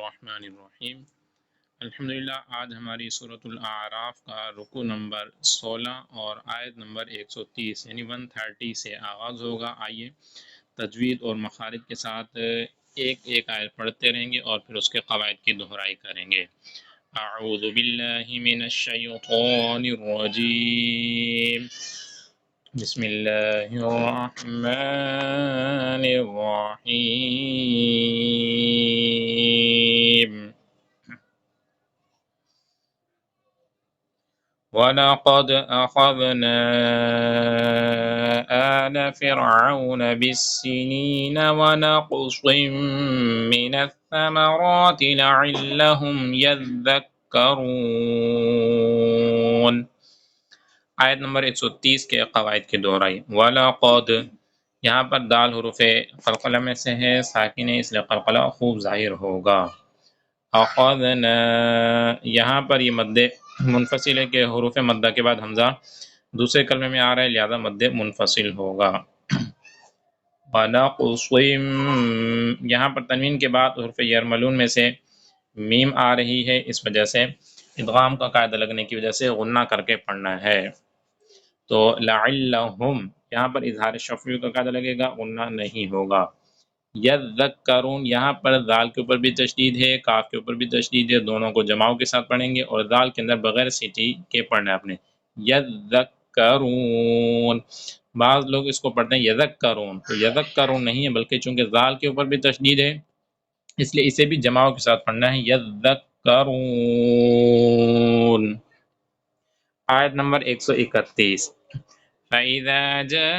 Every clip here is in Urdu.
الرحمن الرحیم۔ الحمدللہ آج ہماری سورۃ الاعراف کا رکوع نمبر 16 اور آیت نمبر 130 یعنی 130 سے آغاز ہوگا۔ آئیے تجوید اور مخارج کے ساتھ ایک ایک آیت پڑھتے رہیں گے اور پھر اس کے قواعد کی دہرائی کریں گے۔ اعوذ باللہ من الشیطان الرجیم، بسم اللہ الرحمن الرحیم۔ وَلَقَدْ أَخَذْنَا آلَ فِرْعَوْنَ بِالسِّنِينَ وَنَقْصٍ مِّنَ الثَّمَرَاتِ لَعَلَّهُمْ يَذَّكَّرُونَ۔ آیت نمبر 130 کے قواعد کی دہرائی۔ وَلَقَدْ، یہاں پر دال حروف قلقلہ میں سے ہے، ساکن ہے، اس لیے قلقلہ خوب ظاہر ہوگا۔ اخذنا، یہاں پر یہ مد منفصل ہے کہ حروف مدہ کے بعد حمزہ دوسرے کلمے میں آ رہا ہے، لہذا مد منفصل ہوگا۔ وَنَقْصٍ، یہاں پر تنوین کے بعد حروف یرملون میں سے میم آ رہی ہے، اس وجہ سے ادغام کا قاعدہ لگنے کی وجہ سے غنہ کر کے پڑھنا ہے۔ تو لعلہم، یہاں پر اظہار شفوی کا قاعدہ لگے گا، غنہ نہیں ہوگا۔ یذکرون، یہاں پر ذال کے اوپر بھی تشدید ہے، کاف کے اوپر بھی تشدید ہے، دونوں کو جماؤں کے ساتھ پڑھیں گے اور ذال کے اندر بغیر سیٹی کے پڑھنا ہے اپنے۔ یذکرون، بعض لوگ اس کو پڑھتے ہیں یذکرون، تو یذکرون نہیں ہے بلکہ چونکہ ذال کے اوپر بھی تشدید ہے اس لیے اسے بھی جماؤں کے ساتھ پڑھنا ہے، یذکرون۔ آیت نمبر 131۔ فَإِذَا جَاءَتْهُمُ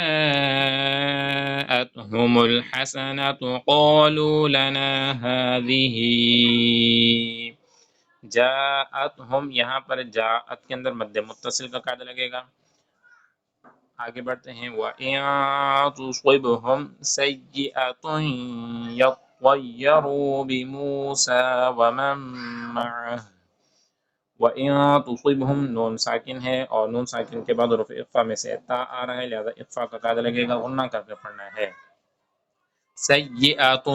الْحَسَنَةُ قَالُوا لَنَا هَذِهِ۔ جاءتہم، یہاں پر جاءت کے اندر مد متصل کا قاعدہ لگے گا۔ آگے بڑھتے ہیں۔ وَإِن تُصِبْهُمْ سَيِّئَةٌ يَطَّيَّرُوا بِمُوسَىٰ وَمَن مَّعَهُ۔ وَإِن تُصِبْهُمْ، نون ساکن ہے اور نون ساکن کے بعد حروف اخفا میں سے تا آ رہا ہے، لہذا اخفا کا قاعدہ لگے گا، غنہ کر کے پڑھنا ہے۔ سیئۃ،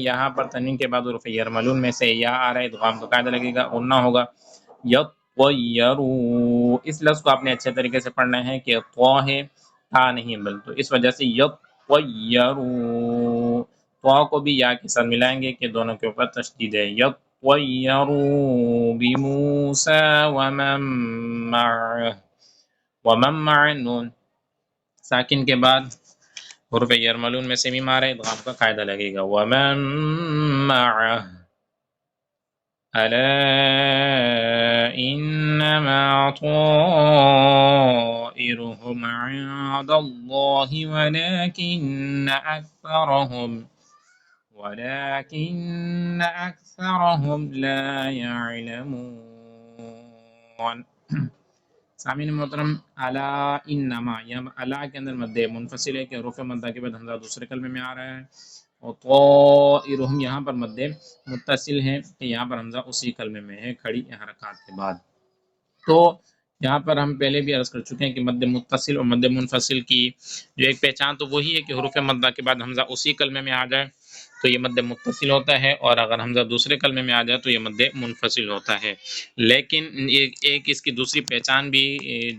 یہاں پر تنوین کے بعد حروف یرملون میں سے یا آ رہا ہے، ادغام کا قاعدہ لگے گا، غنہ ہوگا۔ یطیروا، اس لفظ کو آپ نے اچھے طریقے سے پڑھنا ہے کہ طا ہے، تا نہیں بل، تو اس وجہ سے یطیروا، طا کو بھی یا کے ساتھ ملائیں گے کہ دونوں کے اوپر تشدید ہے۔ یطیروا بموسیٰ ومن معه، ومن معه، نون ساکن کے بعد حروف یرملون میں سے میم آ رہا ہے، ادغام کا قاعدہ لگے گا۔ ومن معه الا انما طائرهم عند الله ولكن اکثرهم لا يعلمون۔ سامعین محترم، الا انما، یہاں الا کے اندر مد منفصل ہے کہ حروف مدہ کے بعد حمزہ دوسرے کلمے میں آ رہا ہے، اور طائرہم یہاں پر مد متصل ہے کہ یہاں پر حمزہ اسی کلمے میں ہے کھڑی حرکات کے بعد۔ تو یہاں پر ہم پہلے بھی عرض کر چکے ہیں کہ مد متصل اور مد منفصل کی جو ایک پہچان تو وہی ہے کہ حروف مدہ کے بعد حمزہ اسی کلمے میں آ جائے تو یہ مد متصل ہوتا ہے، اور اگر حمزہ دوسرے کلمے میں آ جائے تو یہ مد منفصل ہوتا ہے۔ لیکن ایک اس کی دوسری پہچان بھی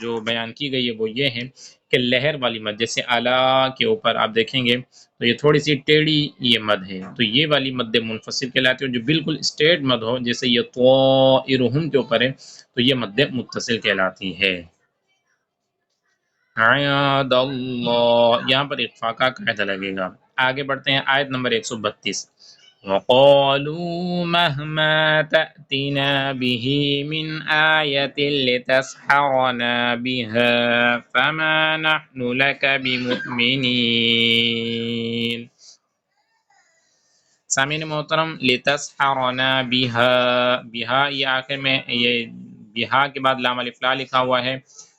جو بیان کی گئی ہے وہ یہ ہے کہ لہر والی مد، جیسے اعلیٰ کے اوپر آپ دیکھیں گے تو یہ تھوڑی سی ٹیڑھی یہ مد ہے، تو یہ والی مد منفصل کہلاتی ہے، جو بالکل اسٹریٹ مد ہو جیسے یہ طائرہم کے اوپر ہے تو یہ مد متصل کہلاتی ہے۔ عند اللہ، یہاں پر اخفا کا قاعدہ لگے گا۔ آگے بڑھتے ہیں، آیت نمبر 132۔ وَقَالُوا مَهْمَا تَأْتِنَا بِهِ مِنْ آيَةٍ لِتَسْحَرَنَا بِهَا فَمَا نَحْنُ لَكَ بِمُؤْمِنِينَ۔ سامعین محترم، لِتَسْحَرَنَا بِهَا، بِهَا یہ آخر میں یہ بِهَا کے بعد لام الف لا لکھا ہوا ہے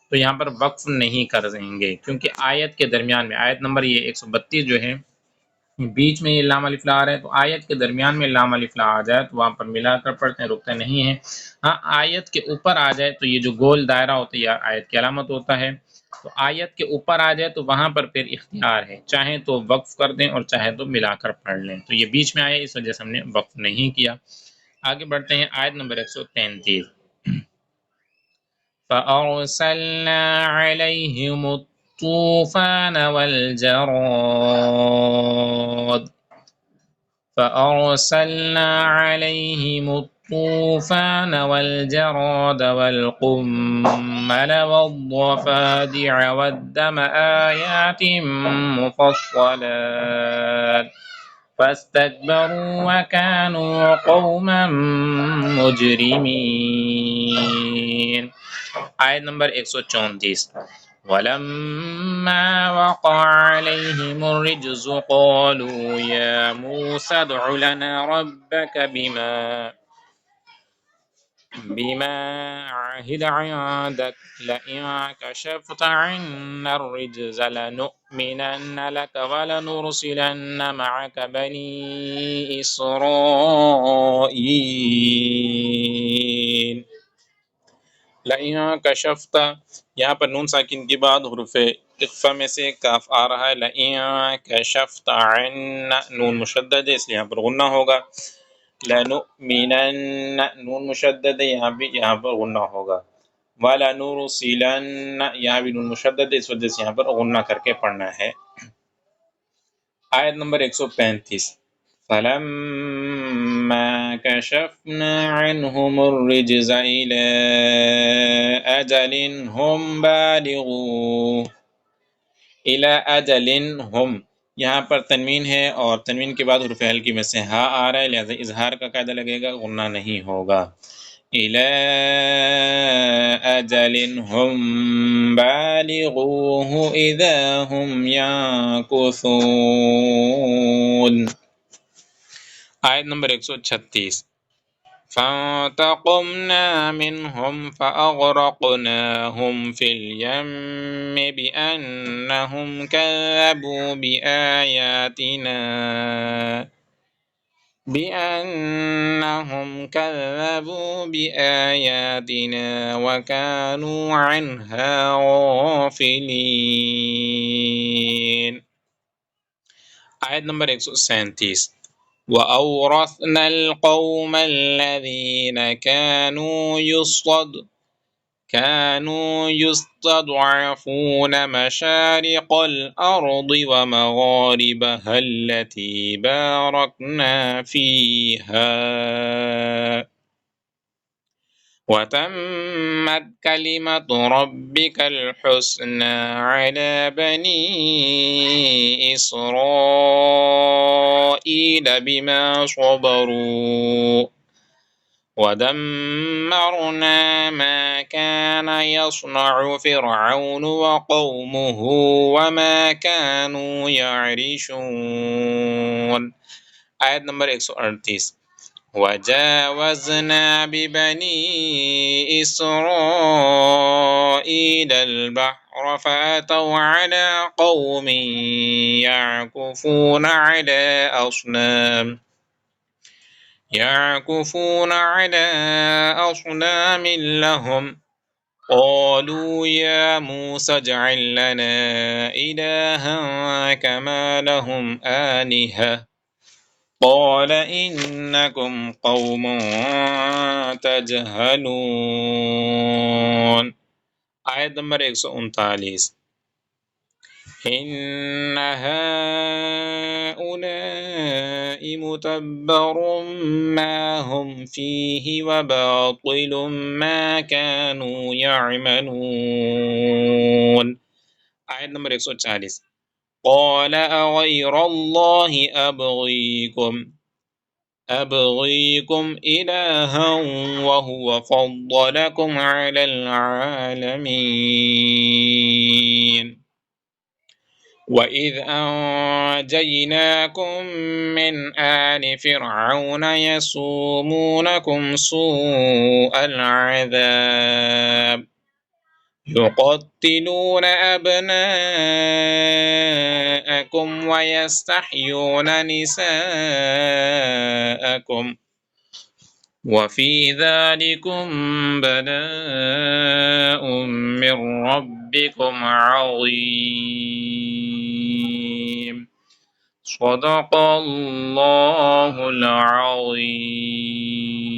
تو یہاں پر وقف نہیں کر دیں گے، کیونکہ آیت کے درمیان میں، آیت نمبر یہ 132 جو ہے بیچ میں یہ لام الف لا آ رہا ہے، تو آیت کے درمیان میں لام الف لا آ جائے تو وہاں پر ملا کر پڑھتے ہیں، رکتے نہیں ہیں۔ ہاں، آیت کے اوپر آ جائے تو یہ جو گول دائرہ ہوتا ہے یہ آیت کی علامت ہوتا ہے، تو آیت کے اوپر آ جائے تو وہاں پر پھر اختیار ہے، چاہیں تو وقف کر دیں اور چاہے تو ملا کر پڑھ لیں، تو یہ بیچ میں آیا اس وجہ سے ہم نے وقف نہیں کیا۔ آگے بڑھتے ہیں آیت نمبر 133. فَأَرْسَلْنَا عَلَيْهِمُ الطُّوفَانَ وَالْجَرَادَ فَأَرْسَلْنَا عَلَيْهِمُ الطُّوفَانَ وَالْجَرَادَ وَالْقُمَّلَ وَالضَّفَادِعَ وَالدَّمَ آيَاتٍ مُفَصَّلَاتٍ فَاسْتَكْبَرُوا وَكَانُوا قَوْمًا مُجْرِمِينَ. آیت نمبر 134. وَلَمَّا وَقَعَ عَلَيْهِمُ الرِّجْزُ قَالُوا يَا مُوسَى ادْعُ لَنَا رَبَّكَ بِمَا عَهِدَ عِندَكَ لَئِن كَشَفْتَ عَنَّا الرِّجْزَ لَنُؤْمِنَنَّ لَكَ وَلَنُرْسِلَنَّ مَعَكَ بَنِي إِسْرَائِيلَ. لَئِن كَشَفْتَ، یہاں پر نون ساکن کے بعد حروف اخفا میں سے کاف آ رہا ہے. لَئِن كَشَفْتَ عَنَّا، نون مشدد ہے اس لیے یہاں پر غنہ ہوگا. لَنُؤْمِنَنَّ، نون مشدد ہے یہاں پر غنہ ہوگا. وَلَنُرْسِلَنَّ، یہاں بھی نون مشدد ہے اس وجہ سے یہاں پر غنہ کر کے پڑھنا ہے. آیت نمبر 135. فَلَمَّا كَشَفْنَا عَنْهُمُ الرِّجْزَ إِلَىٰ أَجَلٍ هُمْ بَالِغُوهُ. إِلَىٰ أَجَلٍ هُمْ، یہاں پر تنوین ہے اور تنوین کے بعد حروف ہلکی میں سے ہا آ رہا ہے، لہذا اظہار کا قاعدہ لگے گا، غنہ نہیں ہوگا. إِلَىٰ أَجَلٍ هُمْ بَالِغُوهُ إِذَا هُمْ يَنكُثُونَ. آیت نمبر 136. فَانْتَقَمْنَا مِنْهُمْ فَأَغْرَقْنَاهُمْ فِي الْيَمِّ بِأَنَّهُمْ كَذَّبُوا بِآيَاتِنَا وَكَانُوا عَنْهَا غَافِلِينَ. آیت نمبر 137. وَأَوْرَثْنَا الْقَوْمَ الَّذِينَ كَانُوا يُسْتَضْعَفُونَ مَشَارِقَ الْأَرْضِ وَمَغَارِبَهَا الَّتِي بَارَكْنَا فِيهَا وَتَمَّتْ كَلِمَةُ رَبِّكَ الْحُسْنَى عَلَى بَنِي إِسْرَائِيلَ بِمَا صَبَرُوا وَدَمَّرْنَا مَا كَانَ يَصْنَعُ فِرْعَوْنُ وَقَوْمُهُ وَمَا كَانُوا يَعْرِشُونَ. آیت نمبر 138. وَجَاوَزْنَا بِبَنِي إِسْرَائِيلَ الْبَحْرَ فَأَتَوْا عَلَى قَوْمٍ يَعْكُفُونَ عَلَى أَصْنَامٍ لَهُمْ قَالُوا يَا مُوسَى اجْعَل لَّنَا إِلَٰهًا كَمَا لَهُمْ آلِهَةٌ قَالَ إِنَّكُمْ قَوْمٌ تَجْهَلُونَ. آیت نمبر 139. إِنَّ هَٰؤُلَاءِ مُتَبَّرٌ مَّا هُمْ فِيهِ وَبَاطِلٌ مَّا كَانُوا يَعْمَلُونَ. آیت نمبر 140. قَالَ أَغَيْرَ اللَّهِ أَبْغِيكُمْ إِلَٰهًا وَهُوَ فَضَّلَكُمْ عَلَى الْعَالَمِينَ. وَإِذْ أَنْجَيْنَاكُمْ مِنْ آلِ فِرْعَوْنَ يَسُومُونَكُمْ سُوءَ الْعَذَابِ يُقَتِّلُونَ أَبْنَاءَكُمْ وَيَسْتَحْيُونَ نِسَاءَكُمْ وَفِي ذَلِكُمْ بَلَاءٌ مِّن رَّبِّكُمْ عَظِيمٌ. صدق اللہ العظیم.